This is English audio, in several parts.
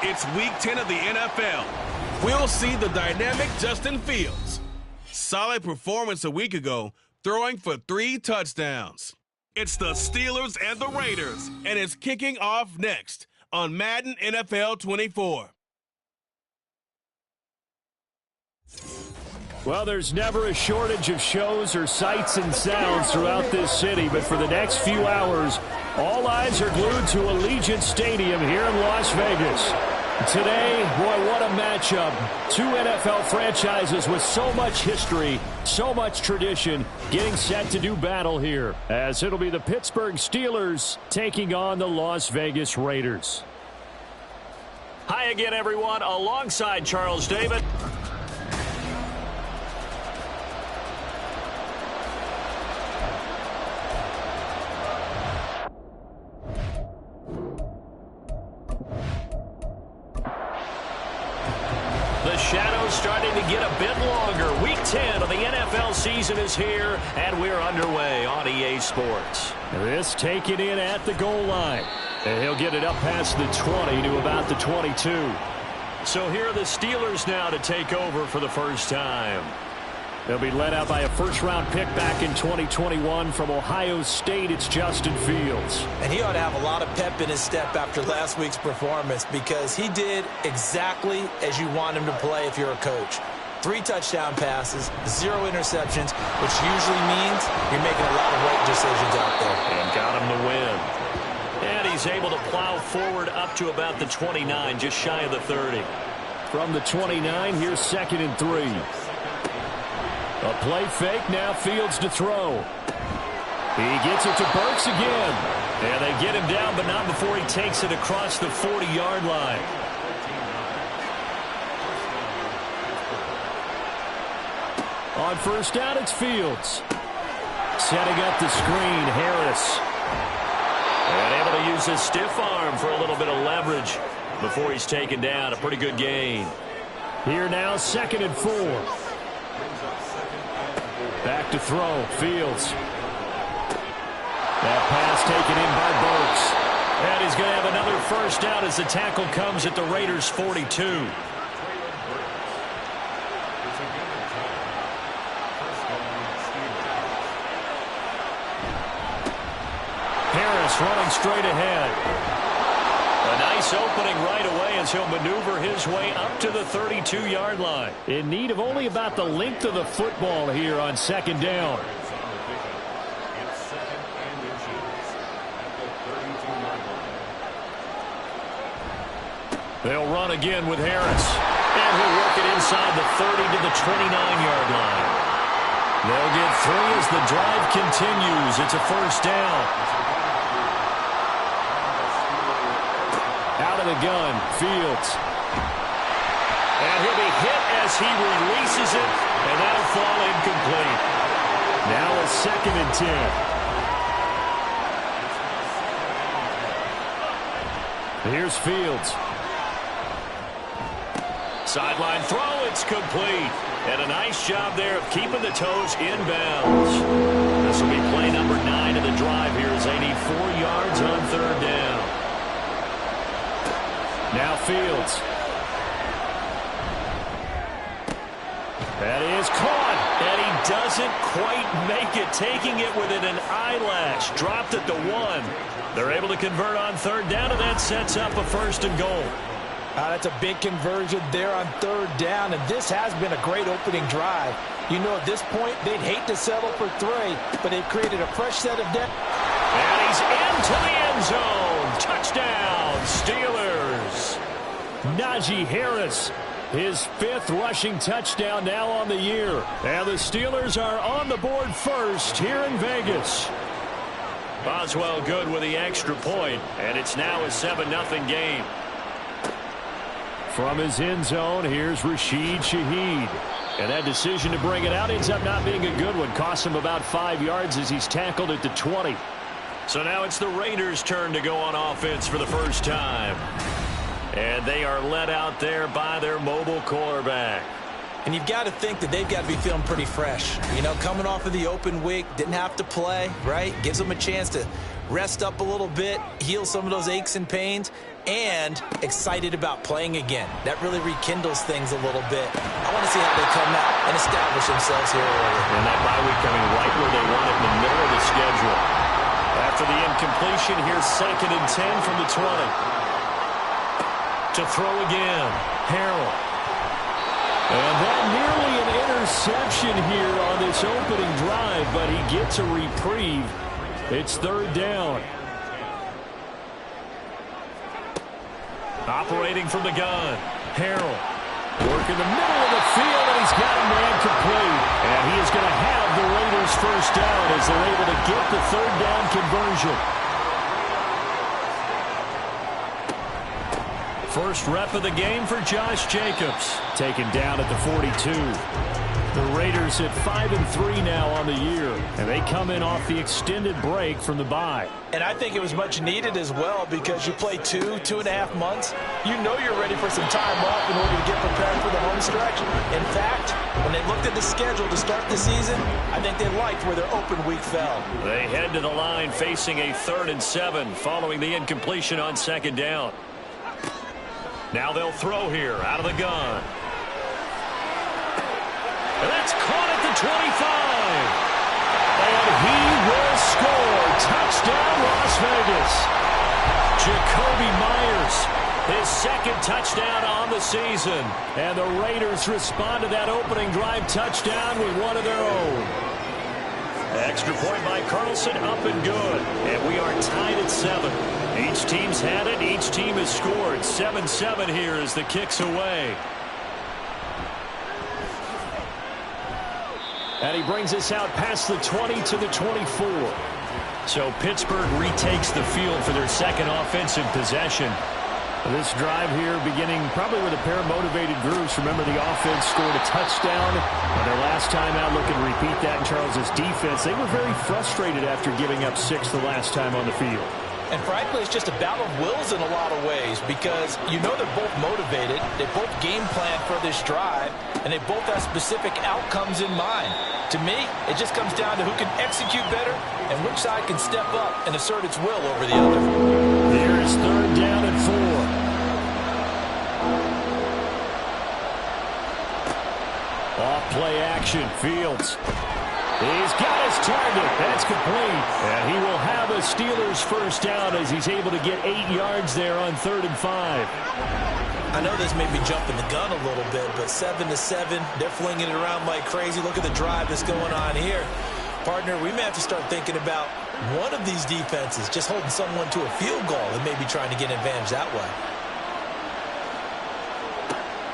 It's Week 10 of the NFL. We'll see the dynamic Justin Fields. Solid performance a week ago, throwing for 3 touchdowns. It's the Steelers and the Raiders, and it's kicking off next on Madden NFL 24. Well, there's never a shortage of shows or sights and sounds throughout this city, but for the next few hours, all eyes are glued to Allegiant Stadium here in Las Vegas. Today, boy, what a matchup. 2 NFL franchises with so much history, so much tradition, getting set to do battle here, as it'll be the Pittsburgh Steelers taking on the Las Vegas Raiders. Hi again, everyone, alongside Charles David. The shadow's starting to get a bit longer. Week 10 of the NFL season is here, and we're underway on EA Sports. This taken in at the goal line. And he'll get it up past the 20 to about the 22. So here are the Steelers now to take over for the first time. They'll be led out by a first-round pick back in 2021 from Ohio State. It's Justin Fields. And he ought to have a lot of pep in his step after last week's performance because he did exactly as you want him to play if you're a coach. 3 touchdown passes, 0 interceptions, which usually means you're making a lot of right decisions out there. And got him to win. And he's able to plow forward up to about the 29, just shy of the 30. From the 29, here's 2nd and 3. A play fake, now Fields to throw. He gets it to Burks again. And they get him down, but not before he takes it across the 40-yard line. On first down, it's Fields. Setting up the screen, Harris. And able to use his stiff arm for a little bit of leverage before he's taken down. A pretty good gain. Here now, 2nd and 4. Back to throw, Fields. That pass taken in by Burks. And he's going to have another first down as the tackle comes at the Raiders' 42. Harris running straight ahead. A nice opening right away as he'll maneuver his way up to the 32-yard line. In need of only about the length of the football here on 2nd down. They'll run again with Harris. And he'll work it inside the 30 to the 29-yard line. They'll get 3 as the drive continues. It's a first down. Out of the gun, Fields. And he'll be hit as he releases it, and that'll fall incomplete. Now a 2nd and 10. Here's Fields. Sideline throw, it's complete. And a nice job there of keeping the toes in bounds. This will be play number 9 of the drive here as they need 4 yards on 3rd down. Now Fields. That is caught. And he doesn't quite make it, taking it within an eyelash. Dropped at the 1. They're able to convert on 3rd down, and that sets up a 1st and goal. That's a big conversion there on 3rd down, and this has been a great opening drive. You know, at this point, they'd hate to settle for 3, but they've created a fresh set of depth. And he's into the end zone. Touchdown, Steelers. Najee Harris, his 5th rushing touchdown now on the year. And the Steelers are on the board first here in Vegas. Boswell good with the extra point, and it's now a 7-0 game. From his end zone, here's Rashid Shaheed. And that decision to bring it out ends up not being a good one. Cost him about 5 yards as he's tackled at the 20. So now it's the Raiders' turn to go on offense for the first time. And they are led out there by their mobile quarterback. And you've got to think that they've got to be feeling pretty fresh. You know, coming off of the open week, didn't have to play, right? Gives them a chance to rest up a little bit, heal some of those aches and pains, and excited about playing again. That really rekindles things a little bit. I want to see how they come out and establish themselves here early. And that bye week coming right where they want it in the middle of the schedule. After the incompletion, here's 2nd and 10 from the 20. To throw again, Harrell. And that nearly an interception here on this opening drive, but he gets a reprieve. It's 3rd down. Operating from the gun, Harrell. Working the middle of the field, and he's got a man complete. And he is going to have the Raiders first down as they're able to get the 3rd down conversion. First rep of the game for Josh Jacobs. Taken down at the 42. The Raiders at 5-3 now on the year, and they come in off the extended break from the bye. And I think it was much needed as well because you play 2.5 months. You know you're ready for some time off in order to get prepared for the home stretch. In fact, when they looked at the schedule to start the season, I think they liked where their open week fell. They head to the line facing a 3rd and 7 following the incompletion on 2nd down. Now they'll throw here out of the gun. And that's caught at the 25. And he will score. Touchdown, Las Vegas. Jacoby Myers, his 2nd touchdown on the season. And the Raiders respond to that opening drive touchdown with one of their own. Extra point by Carlson, up and good. And we are tied at 7. Each team's had it. Each team has scored. 7-7 here as the kick's away. And he brings us out past the 20 to the 24. So Pittsburgh retakes the field for their 2nd offensive possession. This drive here beginning probably with a pair of motivated groups. Remember, the offense scored a touchdown on their last time out. Looking to repeat that in Charles's defense. They were very frustrated after giving up 6 the last time on the field. And frankly, it's just a battle of wills in a lot of ways because you know they're both motivated. They both game plan for this drive, and they both have specific outcomes in mind. To me, it just comes down to who can execute better and which side can step up and assert its will over the other. Here is 3rd down and 4. Off play action, Fields. He's got his target. That's complete. And he will have a Steelers first down as he's able to get 8 yards there on 3rd and 5. I know this may be jumping the gun a little bit, but 7-7, they're flinging it around like crazy. Look at the drive that's going on here. Partner, we may have to start thinking about one of these defenses just holding someone to a field goal and maybe trying to get an advantage that way.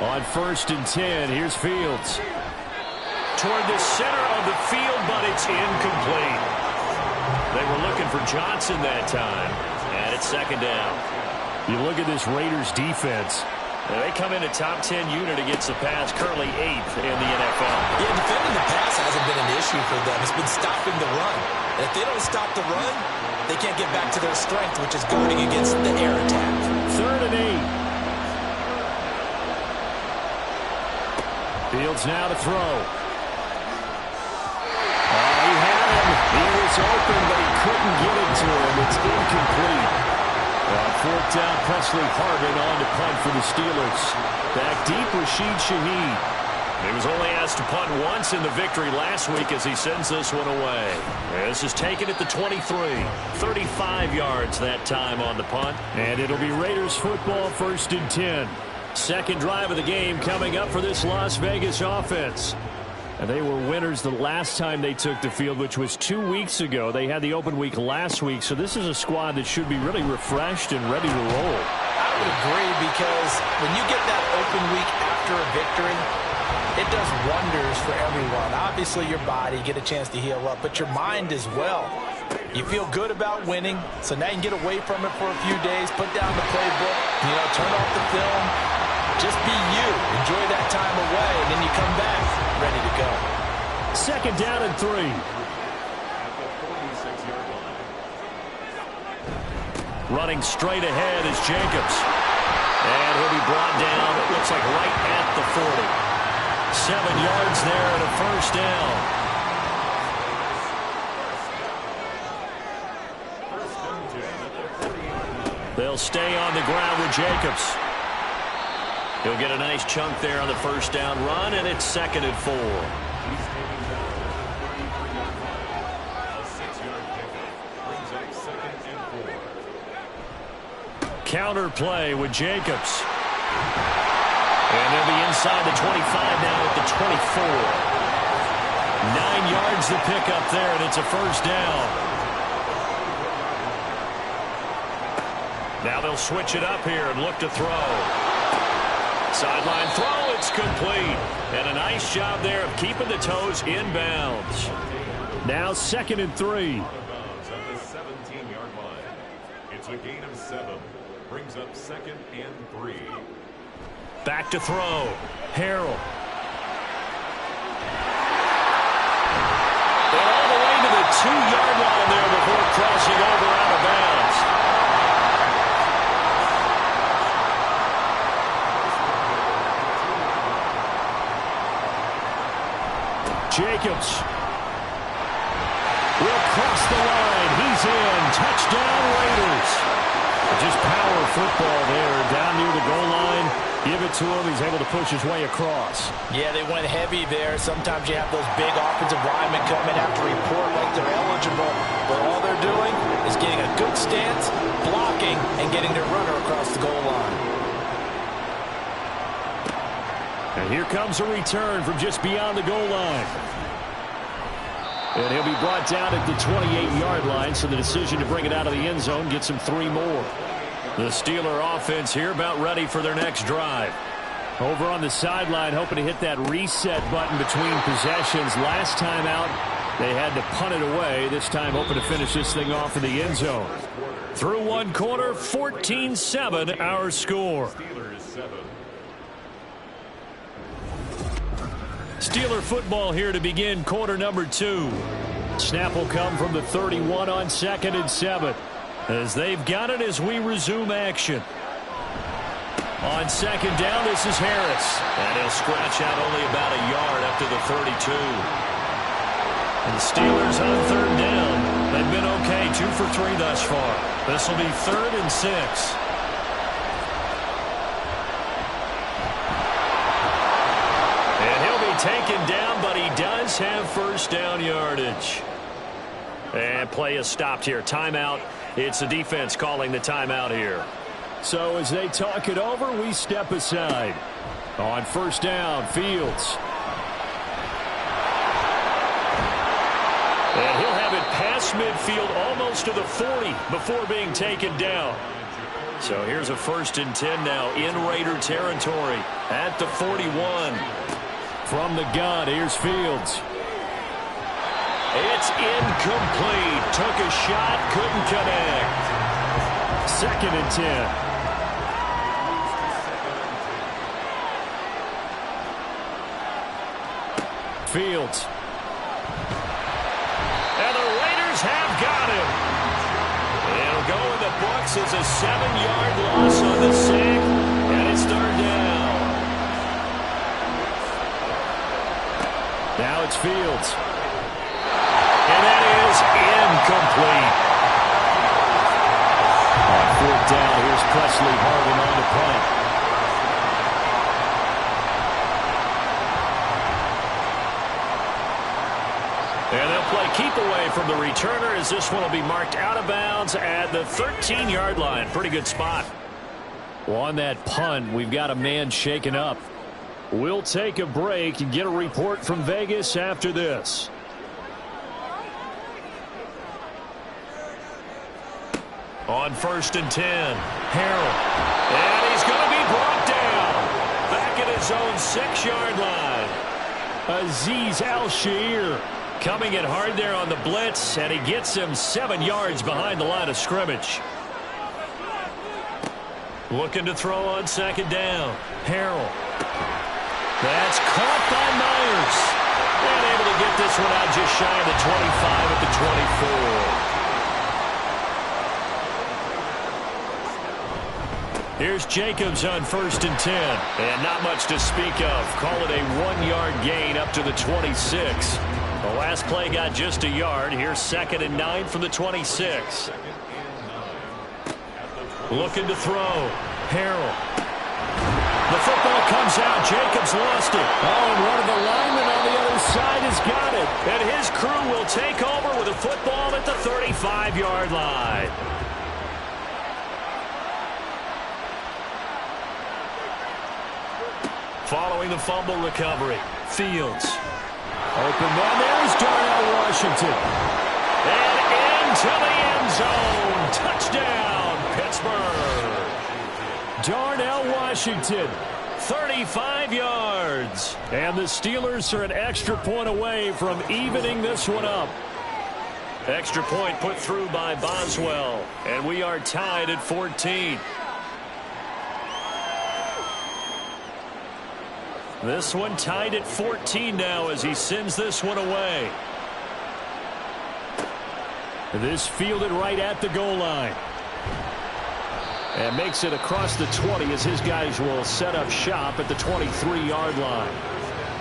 On 1st and 10, here's Fields. Toward the center of the field, but it's incomplete. They were looking for Johnson that time, and it's 2nd down. You look at this Raiders defense. They come in a top 10 unit against the pass, currently 8th in the NFL. Yeah, defending the pass hasn't been an issue for them. It's been stopping the run. And if they don't stop the run, they can't get back to their strength, which is guarding against the air attack. 3rd and 8. Fields now to throw. He had him. He was open, but he couldn't get it to him. It's incomplete. On 4th down, Presley Harvin on to punt for the Steelers. Back deep, Rashid Shaheed. He was only asked to punt once in the victory last week as he sends this one away. This is taken at the 23. 35 yards that time on the punt. And it'll be Raiders football, 1st and 10. 2nd drive of the game coming up for this Las Vegas offense. And they were winners the last time they took the field, which was 2 weeks ago. They had the open week last week, so this is a squad that should be really refreshed and ready to roll. I would agree because when you get that open week after a victory, it does wonders for everyone. Obviously, your body, get a chance to heal up, but your mind as well. You feel good about winning, so now you can get away from it for a few days, put down the playbook, turn off the film. Just be you. Enjoy that time away, and then you come back ready to go. 2nd down and 3. Running straight ahead is Jacobs. And he'll be brought down, it looks like right at the 40. 7 yards there and a first down. They'll stay on the ground with Jacobs. He'll get a nice chunk there on the first down run, and it's 2nd and 4. Counter play with Jacobs. And they'll be inside the 25 now at the 24. 9 yards to pick up there, and it's a first down. Now they'll switch it up here and look to throw. Sideline throw, it's complete. And a nice job there of keeping the toes in bounds. Now 2nd and 3. At the 17-yard line. It's a gain of 7. Brings up 2nd and 3. Back to throw. Harrell. And all the way to the 2-yard line there before crossing over out of bounds. Jacobs will cross the line. He's in. Touchdown, Raiders. Just power football there down near the goal line. Give it to him. He's able to push his way across. Yeah, they went heavy there. Sometimes you have those big offensive linemen come in, have to report like they're eligible. But all they're doing is getting a good stance, blocking, and getting their runner across the goal line. And here comes a return from just beyond the goal line. And he'll be brought down at the 28-yard line, so the decision to bring it out of the end zone gets him 3 more. The Steeler offense here about ready for their next drive. Over on the sideline, hoping to hit that reset button between possessions. Last time out, they had to punt it away. This time, hoping to finish this thing off in the end zone. Through 1 quarter, 14-7 our score. Steeler football here to begin quarter number 2. Snap will come from the 31 on 2nd and 7. As they've got it as we resume action. On 2nd down, this is Harris. And he'll scratch out only about a yard up to the 32. And the Steelers on 3rd down. They've been okay, 2 for 3 thus far. This will be 3rd and 6. Taken down, but he does have first down yardage. And play is stopped here. Timeout. It's the defense calling the timeout here. So as they talk it over, we step aside. On 1st down, Fields. And he'll have it past midfield almost to the 40 before being taken down. So here's a 1st and 10 now in Raider territory at the 41. From the gun, here's Fields. It's incomplete. Took a shot, couldn't connect. 2nd and 10. Fields. And the Raiders have got him. It'll go in the books as a 7-yard loss on the sack, and it's 3rd down. Now it's Fields. And that is incomplete. On 4th down, here's Presley Harvin on the punt. And they'll play keep away from the returner as this one will be marked out of bounds at the 13-yard line. Pretty good spot. Well, on that punt, we've got a man shaken up. We'll take a break and get a report from Vegas after this. On 1st and 10, Harrell. And he's going to be brought down. Back at his own 6-yard line. Azeez Al-Shaair coming in hard there on the blitz, and he gets him 7 yards behind the line of scrimmage. Looking to throw on 2nd down. Harrell. That's caught by Myers. And able to get this one out just shy of the 25 at the 24. Here's Jacobs on 1st and 10. And not much to speak of. Call it a 1-yard gain up to the 26. The last play got just a yard. Here's 2nd and 9 from the 26. Looking to throw. Harrell. The football comes out. Jacobs lost it. Oh, and one of the linemen on the other side has got it. And his crew will take over with a football at the 35-yard line. Following the fumble recovery, Fields. Open man, there's Darnell Washington. And into the end zone. Touchdown, Pittsburgh. Darnell Washington. 35 yards. And the Steelers are an extra point away from evening this one up. Extra point put through by Boswell. And we are tied at 14. This one tied at 14 now as he sends this one away. This fielded right at the goal line. And makes it across the 20 as his guys will set up shop at the 23-yard line.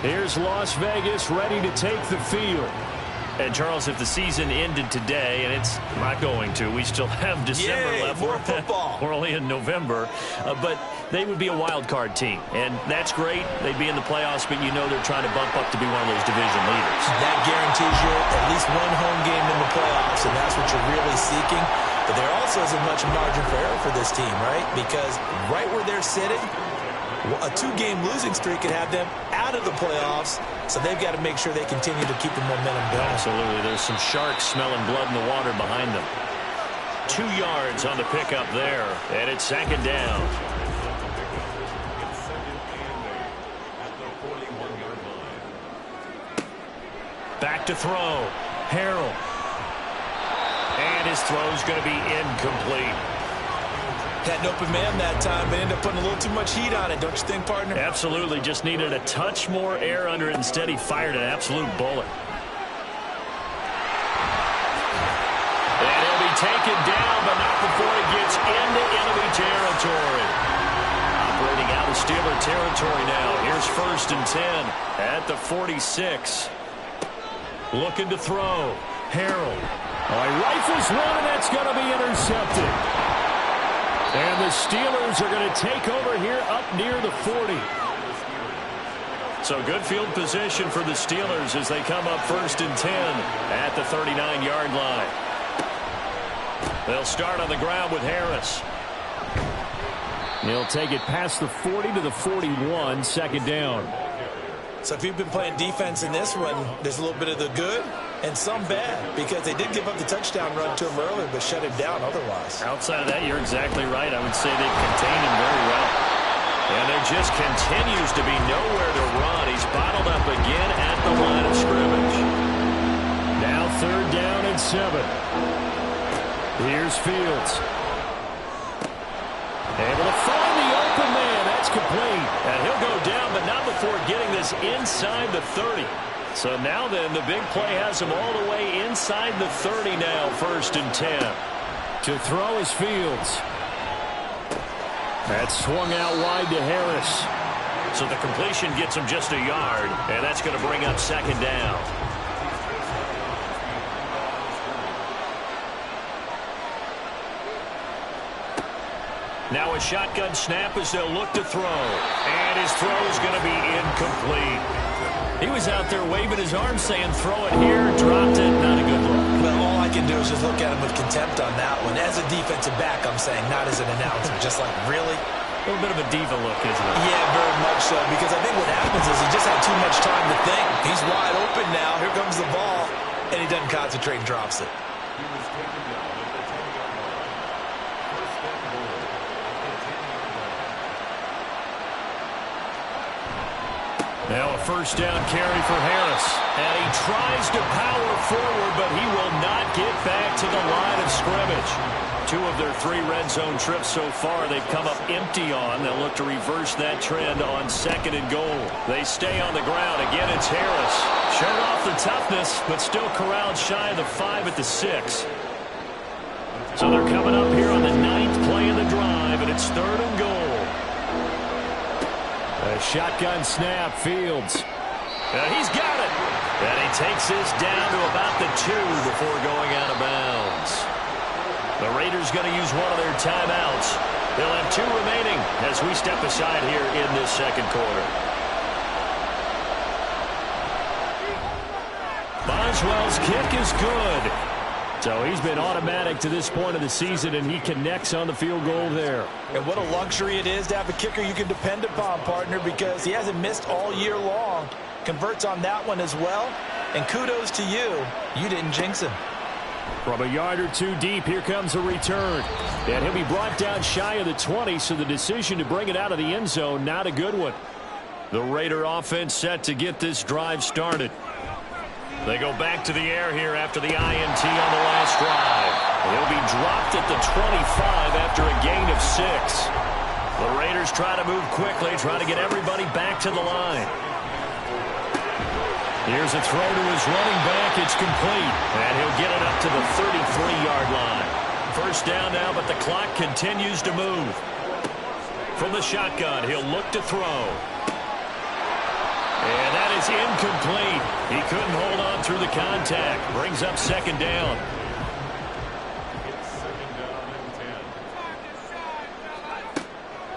Here's Las Vegas ready to take the field. And, Charles, if the season ended today, and it's not going to, we still have December left. More football. We're only in November. But they would be a wild card team. And that's great. They'd be in the playoffs, but you know they're trying to bump up to be one of those division leaders. That guarantees you at least one home game in the playoffs, and that's what you're really seeking. But there also isn't much margin for error for this team, right? Because right where they're sitting, a 2-game losing streak could have them out of the playoffs, so they've got to make sure they continue to keep the momentum going. Absolutely. There's some sharks smelling blood in the water behind them. 2 yards on the pickup there, and it's 2nd down. Back to throw. Harrell. And his throw's going to be incomplete. Had an open man that time, but ended up putting a little too much heat on it, don't you think, partner? Absolutely. Just needed a touch more air under it. Instead, he fired an absolute bullet. And he'll be taken down, but not before he gets into enemy territory. Operating out of Steeler territory now. Here's 1st and 10 at the 46. Looking to throw. Harrell. He rifles one, and that's going to be intercepted. And the Steelers are going to take over here up near the 40. So good field position for the Steelers as they come up 1st and 10 at the 39-yard line. They'll start on the ground with Harris. He'll take it past the 40 to the 41, 2nd down. So if you've been playing defense in this one, there's a little bit of the good and some bad, because they did give up the touchdown run to him earlier, but shut him down otherwise. Outside of that, you're exactly right. I would say they've contained him very well. And there just continues to be nowhere to run. He's bottled up again at the line of scrimmage. Now 3rd down and 7. Here's Fields. Able to find the open man. That's complete. And he'll go down, but not before getting this inside the 30. So now then, the big play has him all the way inside the 30 now, 1st and 10. To throw is Fields. That's swung out wide to Harris. So the completion gets him just a yard, and that's going to bring up 2nd down. Now a shotgun snap as they'll look to throw. And his throw is going to be incomplete. He was out there waving his arms saying, throw it here, dropped it, not a good look. Well, all I can do is just look at him with contempt on that one. As a defensive back, I'm saying, not as an announcer. Just like, really? A little bit of a diva look, isn't it? Yeah, very much so, because I think what happens is he just had too much time to think. He's wide open now. Here comes the ball, and he doesn't concentrate and drops it. Now a 1st down carry for Harris. And he tries to power forward, but he will not get back to the line of scrimmage. 2 of their 3 red zone trips so far they've come up empty on. They'll look to reverse that trend on 2nd and goal. They stay on the ground. Again, it's Harris. Showed off the toughness, but still corralled shy of the 5 at the 6. So they're coming up here on the 9th play of the drive. drive, and it's 3rd and goal. A shotgun snap, Fields. He's got it. And he takes this down to about the 2 before going out of bounds. The Raiders going to use one of their timeouts. They'll have 2 remaining as we step aside here in this second quarter. Boswell's kick is good. So he's been automatic to this point of the season, and he connects on the field goal there. And what a luxury it is to have a kicker you can depend upon, partner, because he hasn't missed all year long. Converts on that one as well. And kudos to you. You didn't jinx him. From a yard or 2 deep, here comes a return. And he'll be brought down shy of the 20, so the decision to bring it out of the end zone, not a good one. The Raider offense set to get this drive started. They go back to the air here after the INT on the last drive. He'll be dropped at the 25 after a gain of 6. The Raiders try to move quickly, try to get everybody back to the line. Here's a throw to his running back. It's complete. And he'll get it up to the 33-yard line. First down now, but the clock continues to move. From the shotgun, he'll look to throw. And that is incomplete. He couldn't hold on through the contact. Brings up 2nd down. It's 2nd down and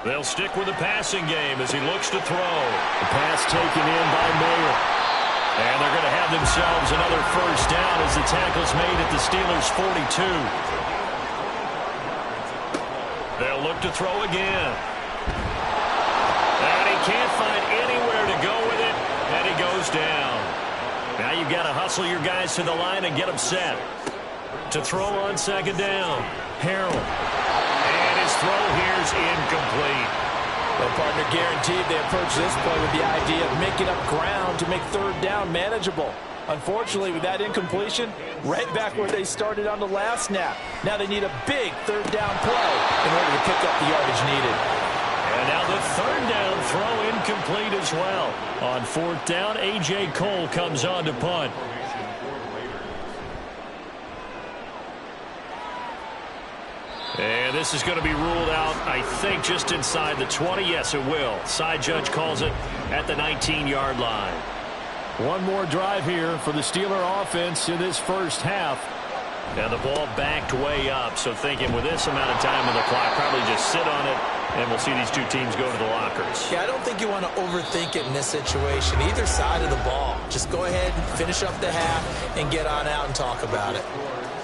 10. They'll stick with the passing game as he looks to throw. The pass taken in by Mayer. And they're going to have themselves another first down as the tackle's made at the Steelers' 42. They'll look to throw again. And he can't find anywhere to go with it, and he goes down. Now you've got to hustle your guys to the line and get them set. To throw on 2nd down, Harrell. And his throw here's incomplete. Well, partner, guaranteed they approach this play with the idea of making up ground to make 3rd down manageable. Unfortunately, with that incompletion, right back where they started on the last snap. Now they need a big 3rd down play in order to pick up the yardage needed. And now the 3rd down throw incomplete as well. On 4th down, A.J. Cole comes on to punt. And this is going to be ruled out, I think, just inside the 20. Yes, it will. Side judge calls it at the 19-yard line. One more drive here for the Steeler offense in this first half. And the ball backed way up, so thinking with this amount of time on the clock, probably just sit on it, and we'll see these 2 teams go to the lockers. Yeah, I don't think you want to overthink it in this situation. Either side of the ball. Just go ahead and finish up the half and get on out and talk about it.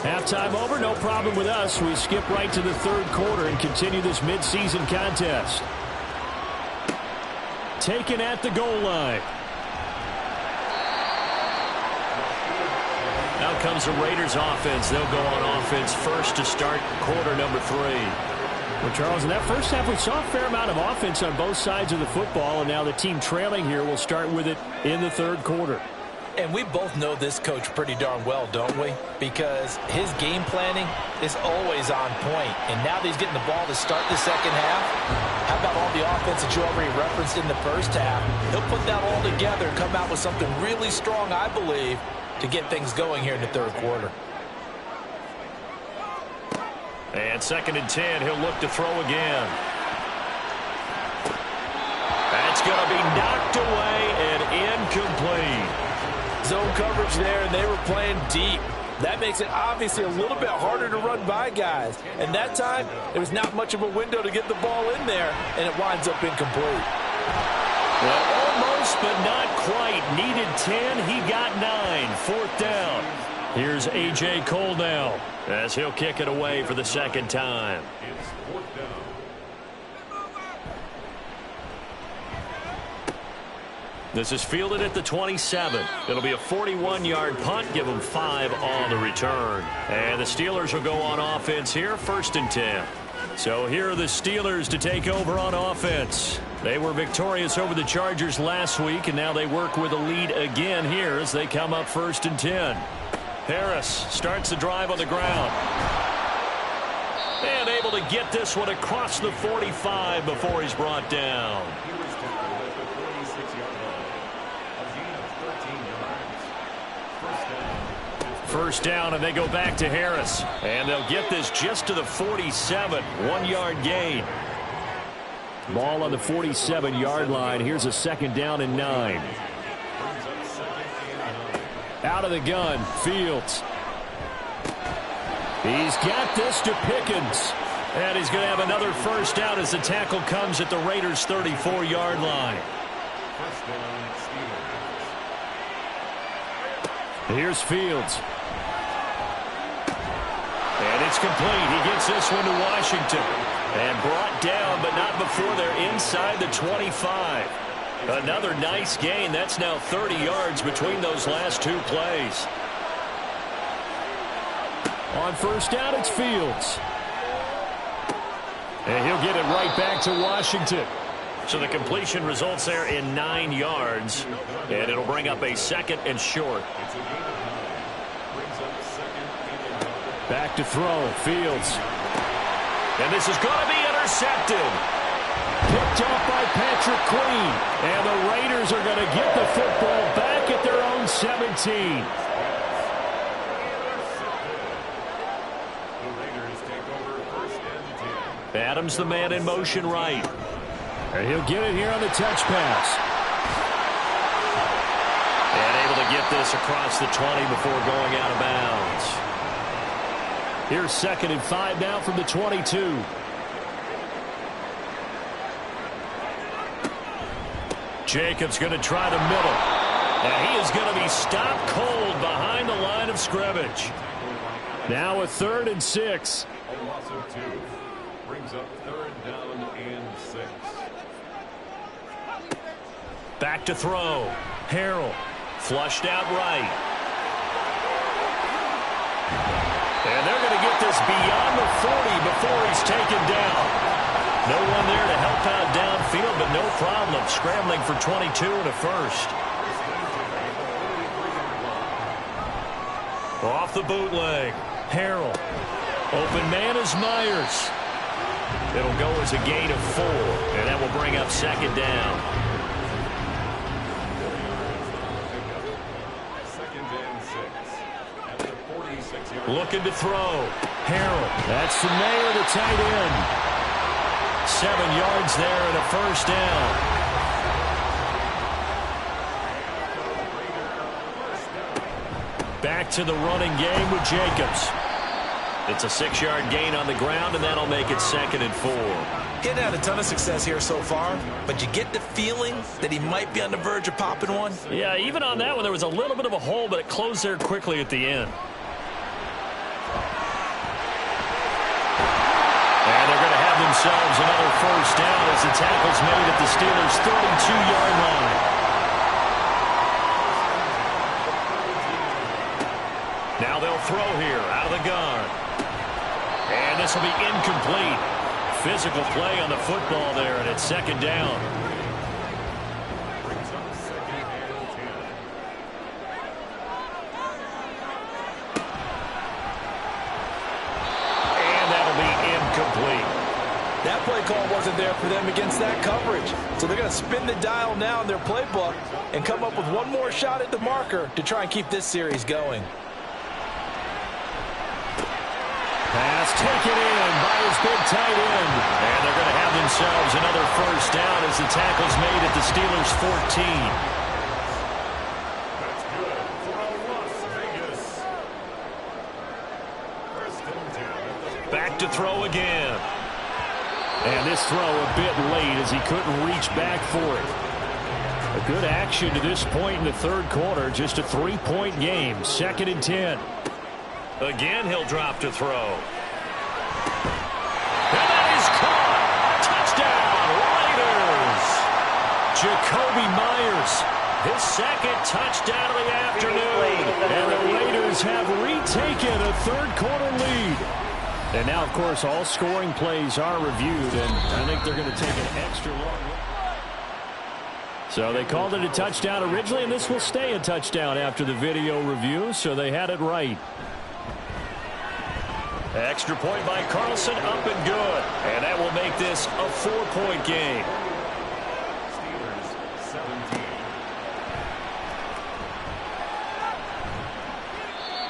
Halftime over, no problem with us. We skip right to the 3rd quarter and continue this midseason contest. Taken at the goal line. Now comes the Raiders offense. They'll go on offense first to start quarter number 3. Well, Charles, in that first half, we saw a fair amount of offense on both sides of the football, and now the team trailing here will start with it in the 3rd quarter. And we both know this coach pretty darn well, don't we? Because his game planning is always on point. And now that he's getting the ball to start the second half, how about all the offense that you already referenced in the first half? He'll put that all together and come out with something really strong, I believe, to get things going here in the 3rd quarter. And 2nd and 10, he'll look to throw again. That's going to be knocked away and incomplete. Zone coverage there, and they were playing deep. That makes it obviously a little bit harder to run by guys. And that time, there was not much of a window to get the ball in there, and it winds up incomplete. Well, almost, but not quite. Needed 10, he got 9. 4th down. Here's A.J. Cole now, as he'll kick it away for the 2nd time. It's 4th down. This is fielded at the 27. It'll be a 41-yard punt. Give them 5 on the return. And the Steelers will go on offense here, 1st and 10. So here are the Steelers to take over on offense. They were victorious over the Chargers last week, and now they work with a lead again here as they come up 1st and 10. Harris starts the drive on the ground. And able to get this one across the 45 before he's brought down. First down, and they go back to Harris. And they'll get this just to the 47, 1-yard gain. Ball on the 47-yard line. Here's a second down and 9. Out of the gun, Fields. He's got this to Pickens. And he's going to have another first down as the tackle comes at the Raiders' 34-yard line. Here's Fields. And it's complete. He gets this one to Washington. And brought down, but not before they're inside the 25. Another nice gain. That's now 30 yards between those last two plays. On first down, it's Fields. And he'll get it right back to Washington. So the completion results there in 9 yards. And it'll bring up a second and short. Back to throw, Fields. And this is going to be intercepted. Picked off by Patrick Queen. And the Raiders are going to get the football back at their own 17. Adams, the man in motion right. And he'll get it here on the touch pass. And able to get this across the 20 before going out of bounds. Here's 2nd and 5 now from the 22. Jacobs going to try the middle. And he is going to be stopped cold behind the line of scrimmage. Now a 3rd and 6. A loss of 2. Brings up 3rd down and 6. Back to throw. Harrell flushed out right. And they're going to get this beyond the 40 before he's taken down. No one there to help out downfield, but no problem scrambling for 22 and a first. Off the bootleg. Harrell. Open man is Myers. It'll go as a gain of 4, and that will bring up 2nd down. 2nd and 6. At the 46-yard line. Looking to throw. Harrell. That's the Mayer, the tight end. 7 yards there and a first down. Back to the running game with Jacobs. It's a 6-yard gain on the ground, and that'll make it 2nd and 4. Getting had a ton of success here so far, but you get the feeling that he might be on the verge of popping one. Yeah, even on that one, there was a little bit of a hole, but it closed there quickly at the end. And they're going to have themselves another first down as the tackle's made at the Steelers' 32-yard line. Now they'll throw here out of the gun. And this will be incomplete. Physical play on the football there, and it's 2nd down. Brings up 2nd and 10. And that'll be incomplete. That play call wasn't there for them against that coverage. So they're going to spin the dial now in their playbook and come up with one more shot at the marker to try and keep this series going. Pass taken in by his big tight end. And they're going to have themselves another first down as the tackle's made at the Steelers' 14. That's good for Las Vegas. 1st and 10. Back to throw again. And this throw a bit late as he couldn't reach back for it. A good action to this point in the 3rd quarter. Just a 3-point game. 2nd and 10. Again, he'll drop to throw. And that is caught. Touchdown, Raiders. Jacoby Myers, his 2nd touchdown of the afternoon. And the Raiders have retaken a 3rd quarter lead. And now, of course, all scoring plays are reviewed, and I think they're going to take an extra long look. So they called it a touchdown originally, and this will stay a touchdown after the video review, so they had it right. Extra point by Carlson, up and good. And that will make this a 4-point game. Steelers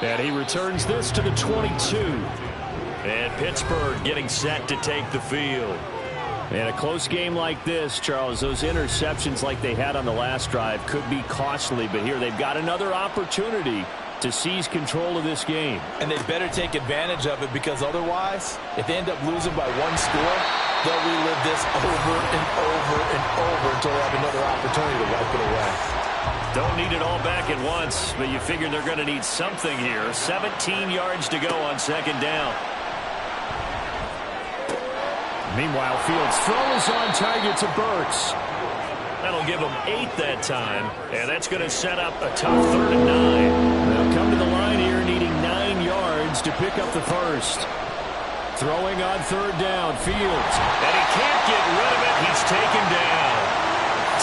17. And he returns this to the 22. And Pittsburgh getting set to take the field. In a close game like this, Charles, those interceptions like they had on the last drive could be costly. But here they've got another opportunity to seize control of this game. And they better take advantage of it, because otherwise, if they end up losing by one score, they'll relive this over and over and over until they have another opportunity to wipe it away. Don't need it all back at once, but you figure they're going to need something here. 17 yards to go on second down. Meanwhile, Fields' throw is on target to Burks. That'll give them 8 that time, and that's going to set up a tough 3rd and 9. They'll come to the line here needing 9 yards to pick up the first. Throwing on 3rd down, Fields. And he can't get rid of it. He's taken down.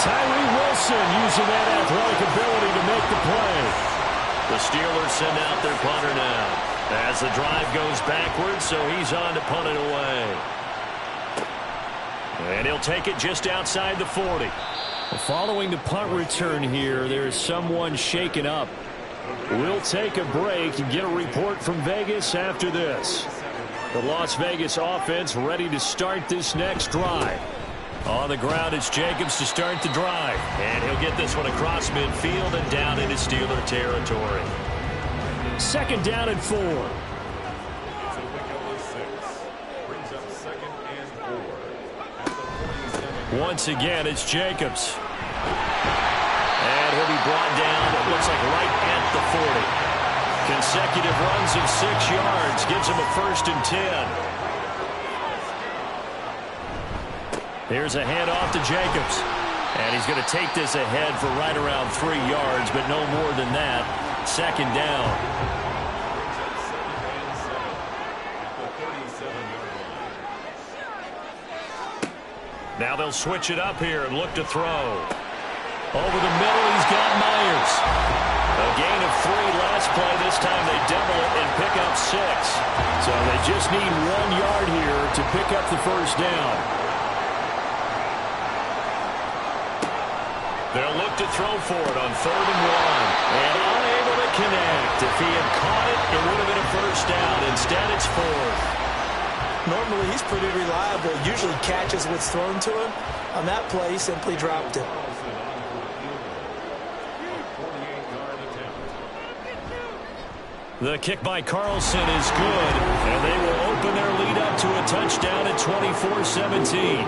Tyree Wilson using that athletic ability to make the play. The Steelers send out their punter now as the drive goes backwards, so he's on to punt it away. And he'll take it just outside the 40. Following the punt return here, there is someone shaken up. We'll take a break and get a report from Vegas after this. The Las Vegas offense ready to start this next drive. On the ground, it's Jacobs to start the drive. And he'll get this one across midfield and down into Steeler territory. 2nd down and 4. Once again, it's Jacobs. And he'll be brought down, it looks like right at the 40. Consecutive runs of 6 yards gives him a 1st and 10. Here's a handoff to Jacobs. And he's going to take this ahead for right around 3 yards, but no more than that. 2nd down. Now they'll switch it up here and look to throw. Over the middle, he's got Myers. A gain of 3 last play. This time they double it and pick up 6. So they just need 1 yard here to pick up the first down. They'll look to throw for it on 3rd and 1. And unable to connect. If he had caught it, it would have been a first down. Instead, it's 4th. Normally, he's pretty reliable. Usually catches what's thrown to him. On that play, he simply dropped it. The kick by Carlson is good, and they will open their lead up to a touchdown at 24-17.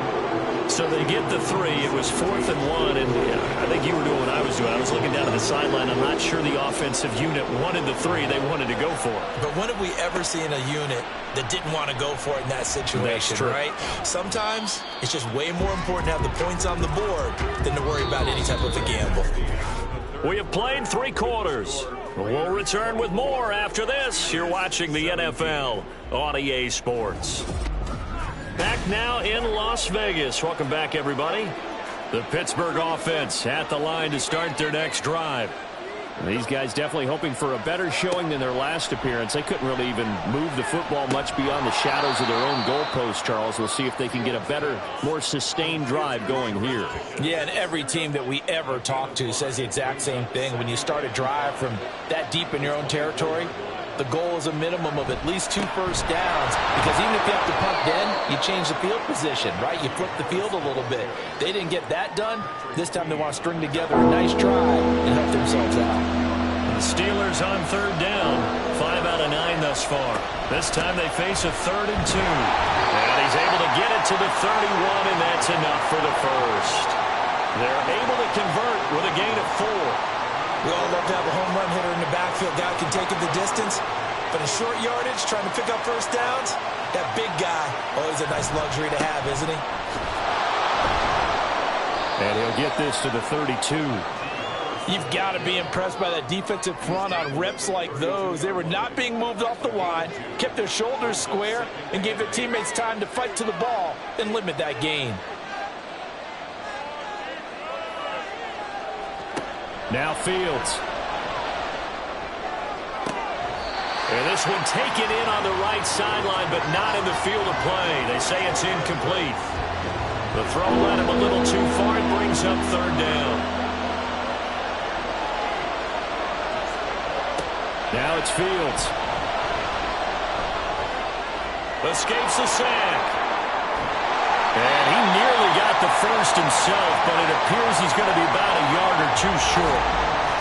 So they get the 3. It was 4th and 1, and I think you were doing what I was doing. I was looking down at the sideline. I'm not sure the offensive unit wanted the 3. They wanted to go for it. But when have we ever seen a unit that didn't want to go for it in that situation, right? Sometimes it's just way more important to have the points on the board than to worry about any type of a gamble. We have played 3 quarters. We'll return with more after this. You're watching the NFL on EA Sports. Back now in Las Vegas. Welcome back, everybody. The Pittsburgh offense at the line to start their next drive. These guys definitely hoping for a better showing than their last appearance. They couldn't really even move the football much beyond the shadows of their own goalpost, Charles. We'll see if they can get a better, more sustained drive going here. Yeah, and every team that we ever talk to says the exact same thing. When you start a drive from that deep in your own territory, the goal is a minimum of at least 2 first downs, because even if you have to punt then, you change the field position, right? You flip the field a little bit. They didn't get that done. This time they want to string together a nice drive and help themselves out. The Steelers on 3rd down. 5 out of 9 thus far. This time they face a 3rd and 2. And he's able to get it to the 31, and that's enough for the first. They're able to convert with a gain of 4. We all love to have a home run hitter in the backfield. Guy can take it the distance. But in short yardage, trying to pick up first downs, that big guy, always a nice luxury to have, isn't he? And he'll get this to the 32. You've got to be impressed by that defensive front on reps like those. They were not being moved off the line, kept their shoulders square, and gave their teammates time to fight to the ball and limit that gain. Now Fields. And this one taken in on the right sideline, but not in the field of play. They say it's incomplete. The throw led him a little too far. It brings up 3rd down. Now it's Fields. Escapes the sack. And he nearly got the first himself, but it appears he's going to be about a yard or two short.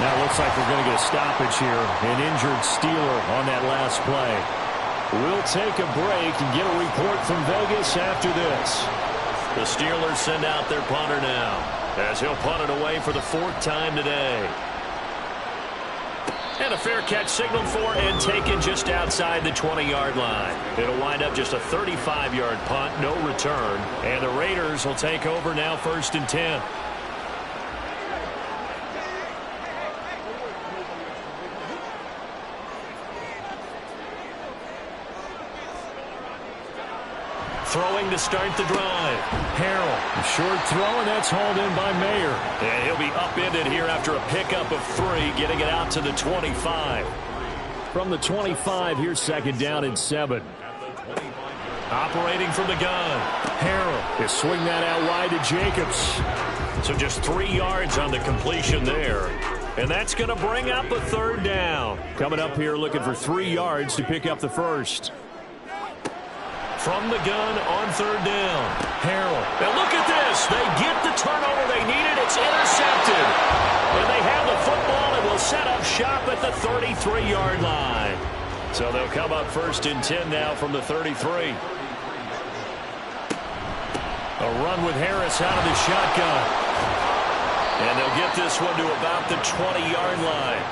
Now it looks like we're going to get a stoppage here. An injured Steeler on that last play. We'll take a break and get a report from Vegas after this. The Steelers send out their punter now, as he'll punt it away for the 4th time today. And a fair catch signaled for and taken just outside the 20-yard line. It'll wind up just a 35-yard punt, no return. And the Raiders will take over now 1st and 10. Throwing to start the drive. Harrell, a short throw, and that's hauled in by Mayer. And he'll be upended here after a pickup of 3, getting it out to the 25. From the 25, here's 2nd down and 7. Operating from the gun. Harrell is swing that out wide to Jacobs. So just 3 yards on the completion there. And that's going to bring up a 3rd down. Coming up here looking for 3 yards to pick up the first. From the gun on 3rd down. Harrell. Now look at this. They get the turnover they needed. It's intercepted. And they have the football and will set up shop at the 33-yard line. So they'll come up 1st and 10 now from the 33. A run with Harris out of the shotgun. And they'll get this one to about the 20-yard line.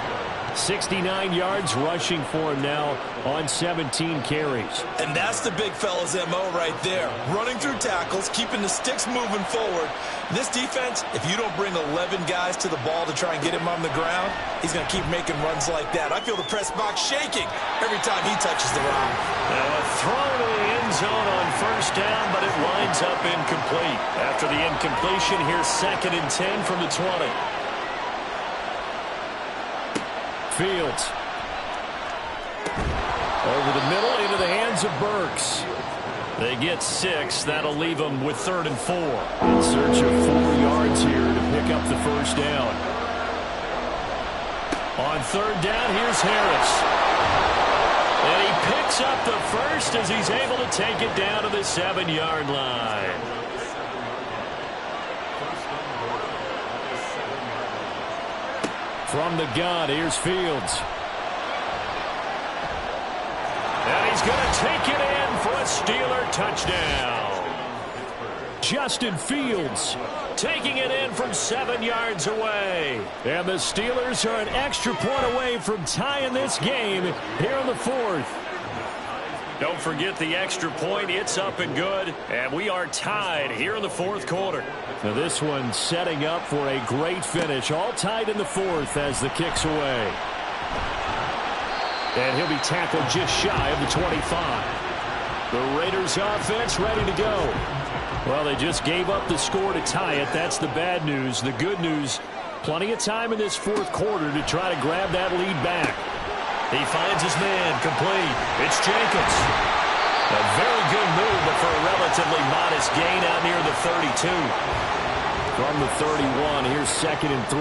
69 yards rushing for him now on 17 carries. And that's the big fella's MO right there. Running through tackles, keeping the sticks moving forward. This defense, if you don't bring 11 guys to the ball to try and get him on the ground, he's going to keep making runs like that. I feel the press box shaking every time he touches the rock. Now a throw to the end zone on 1st down, but it winds up incomplete. After the incompletion, here's 2nd and 10 from the 20. Fields. Over the middle into the hands of Burks. They get 6. That'll leave them with 3rd and 4. In search of 4 yards here to pick up the 1st down. On 3rd down, here's Harris. And he picks up the first as he's able to take it down to the 7-yard line. From the gun, here's Fields. And he's going to take it in for a Steeler touchdown. Justin Fields taking it in from 7 yards away. And the Steelers are an extra point away from tying this game here in the 4th. Don't forget the extra point. It's up and good. And we are tied here in the 4th quarter. Now this one setting up for a great finish. All tied in the 4th as the kick's away. And he'll be tackled just shy of the 25. The Raiders offense ready to go. Well, they just gave up the score to tie it. That's the bad news. The good news, plenty of time in this 4th quarter to try to grab that lead back. He finds his man complete. It's Jacobs. A very good move, but for a relatively modest gain out near the 32. From the 31, here's 2nd and 3.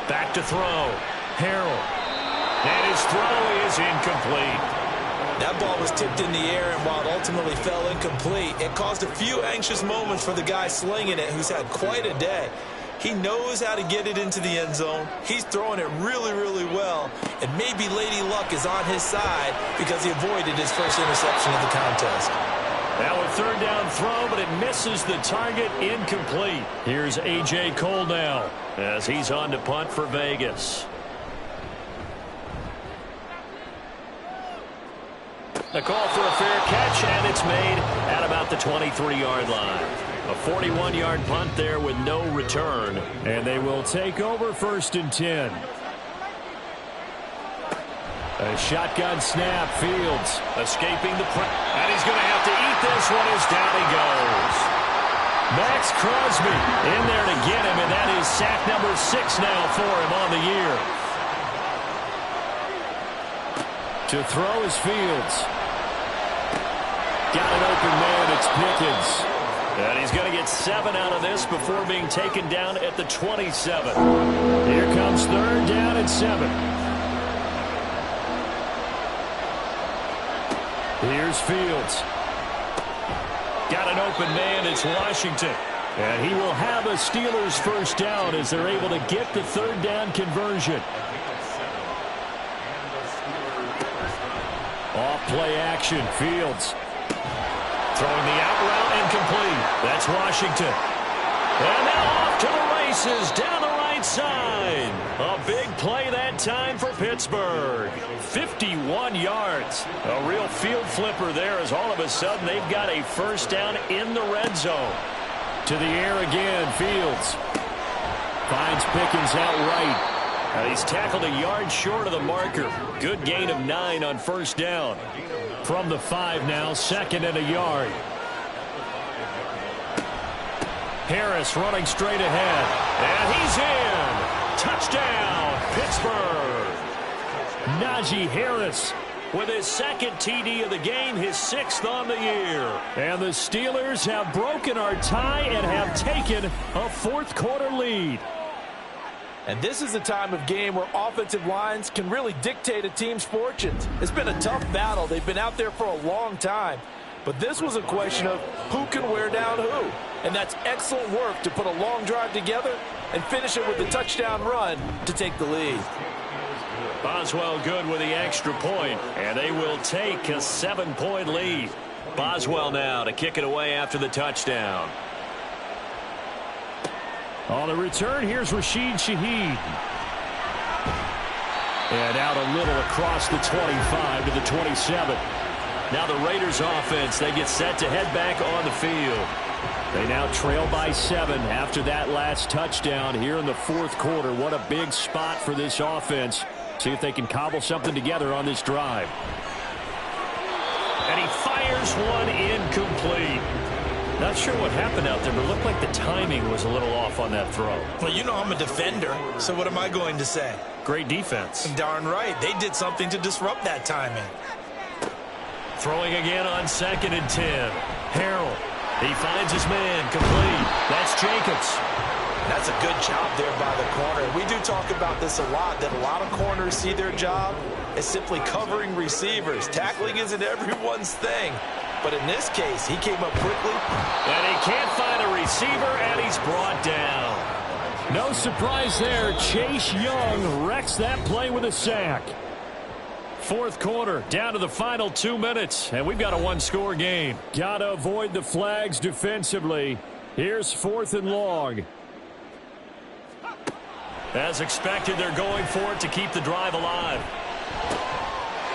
Back to throw. Harrell. And his throw is incomplete. That ball was tipped in the air, and while it ultimately fell incomplete, it caused a few anxious moments for the guy slinging it, who's had quite a day. He knows how to get it into the end zone. He's throwing it really, really well. And maybe Lady Luck is on his side because he avoided his first interception of the contest. Now a 3rd down throw, but it misses the target, incomplete. Here's A.J. Cole now as he's on to punt for Vegas. The call for a fair catch, and it's made at about the 23-yard line. A 41-yard punt there with no return. And they will take over 1st and 10. A shotgun snap, Fields. Escaping the press. And he's going to have to eat this one as down he goes. Max Crosby in there to get him, and that is sack number 6 now for him on the year. To throw is Fields. Got an open man, it's Pickens. And he's going to get 7 out of this before being taken down at the 27. Here comes 3rd down and 7. Here's Fields. Got an open man. It's Washington. And he will have a Steelers 1st down as they're able to get the 3rd down conversion. Off play action. Fields. Throwing the out route incomplete. That's Washington. And now off to the races down the right side. A big play that time for Pittsburgh. 51 yards. A real field flipper there as all of a sudden they've got a 1st down in the red zone. To the air again. Fields. Finds Pickens out right. Now he's tackled a yard short of the marker. Good gain of 9 on 1st down. From the 5 now, 2nd and a yard. Harris running straight ahead. And he's in. Touchdown, Pittsburgh. Najee Harris with his 2nd TD of the game, his 6th on the year. And the Steelers have broken our tie and have taken a 4th quarter lead. And this is a time of game where offensive lines can really dictate a team's fortunes. It's been a tough battle. They've been out there for a long time. But this was a question of who can wear down who. And that's excellent work to put a long drive together and finish it with a touchdown run to take the lead. Boswell good with the extra point, and they will take a 7-point lead. Boswell now to kick it away after the touchdown. On the return, here's Rashid Shaheed. And out a little across the 25 to the 27. Now the Raiders offense, they get set to head back on the field. They now trail by 7 after that last touchdown here in the 4th quarter. What a big spot for this offense. See if they can cobble something together on this drive. And he fires one incomplete. Not sure what happened out there, but it looked like the timing was a little off on that throw. Well, you know I'm a defender, so what am I going to say? Great defense. Darn right. They did something to disrupt that timing. Throwing again on 2nd and 10. Harrell. He finds his man complete. That's Jacobs. That's a good job there by the corner. We do talk about this a lot, that a lot of corners see their job as simply covering receivers. Tackling isn't everyone's thing. But in this case, he came up quickly. And he can't find a receiver, and he's brought down. No surprise there. Chase Young wrecks that play with a sack. 4th quarter, down to the final 2 minutes, and we've got a 1-score game. Got to avoid the flags defensively. Here's 4th and long. As expected, they're going for it to keep the drive alive.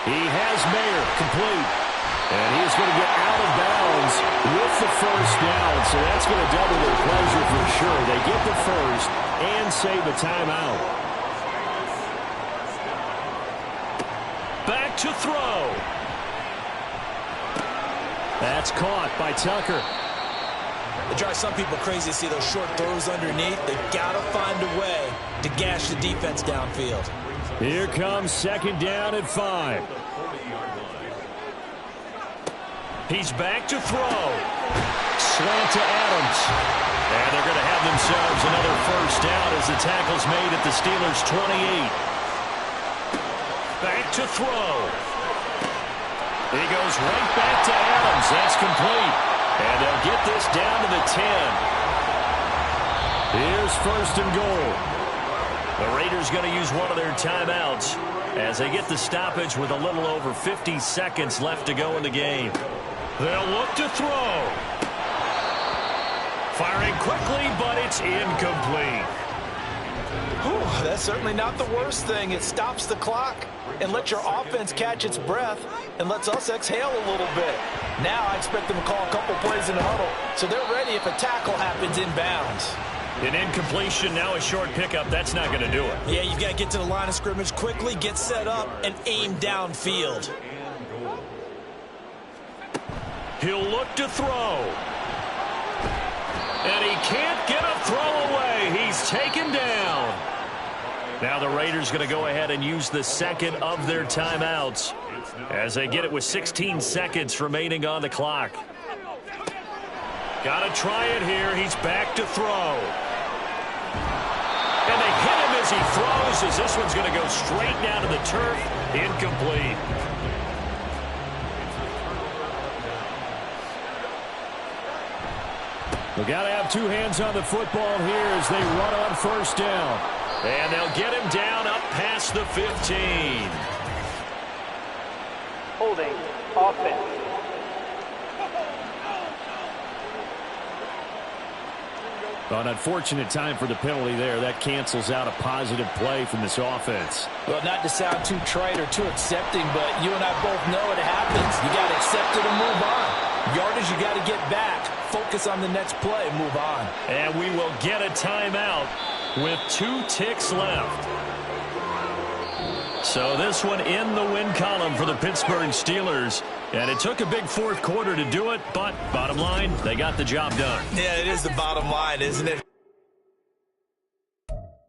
He has Mayer complete. And he's going to get out of bounds with the 1st down. So that's going to double their pleasure for sure. They get the 1st and save a timeout. Back to throw. That's caught by Tucker. It drives some people crazy to see those short throws underneath. They've got to find a way to gash the defense downfield. Here comes 2nd down and 5. He's back to throw. Slant to Adams. And they're going to have themselves another 1st down as the tackle's made at the Steelers' 28. Back to throw. He goes right back to Adams. That's complete. And they'll get this down to the 10. Here's 1st and goal. The Raiders going to use one of their timeouts as they get the stoppage with a little over 50 seconds left to go in the game. They'll look to throw. Firing quickly, but it's incomplete. Whew, that's certainly not the worst thing. It stops the clock and lets your offense catch its breath and lets us exhale a little bit. Now I expect them to call a couple plays in the huddle so they're ready if a tackle happens inbounds. An incompletion, now a short pickup. That's not going to do it. Yeah, you've got to get to the line of scrimmage quickly, get set up, and aim downfield. He'll look to throw. And he can't get a throw away. He's taken down. Now the Raiders going to go ahead and use the 2nd of their timeouts as they get it with 16 seconds remaining on the clock. Got to try it here. He's back to throw. And they hit him as he throws, as this one's going to go straight down to the turf. Incomplete. We got to have two hands on the football here as they run on first down. And they'll get him down up past the 15. Holding offense. An unfortunate time for the penalty there. That cancels out a positive play from this offense. Well, not to sound too trite or too accepting, but you and I both know it happens. You got to accept it and move on. Yardage, you got to get back. Focus on the next play. Move on. And we will get a timeout with 2 ticks left. So this one in the win column for the Pittsburgh Steelers. And it took a big fourth quarter to do it, but bottom line, they got the job done. Yeah, it is the bottom line, isn't it?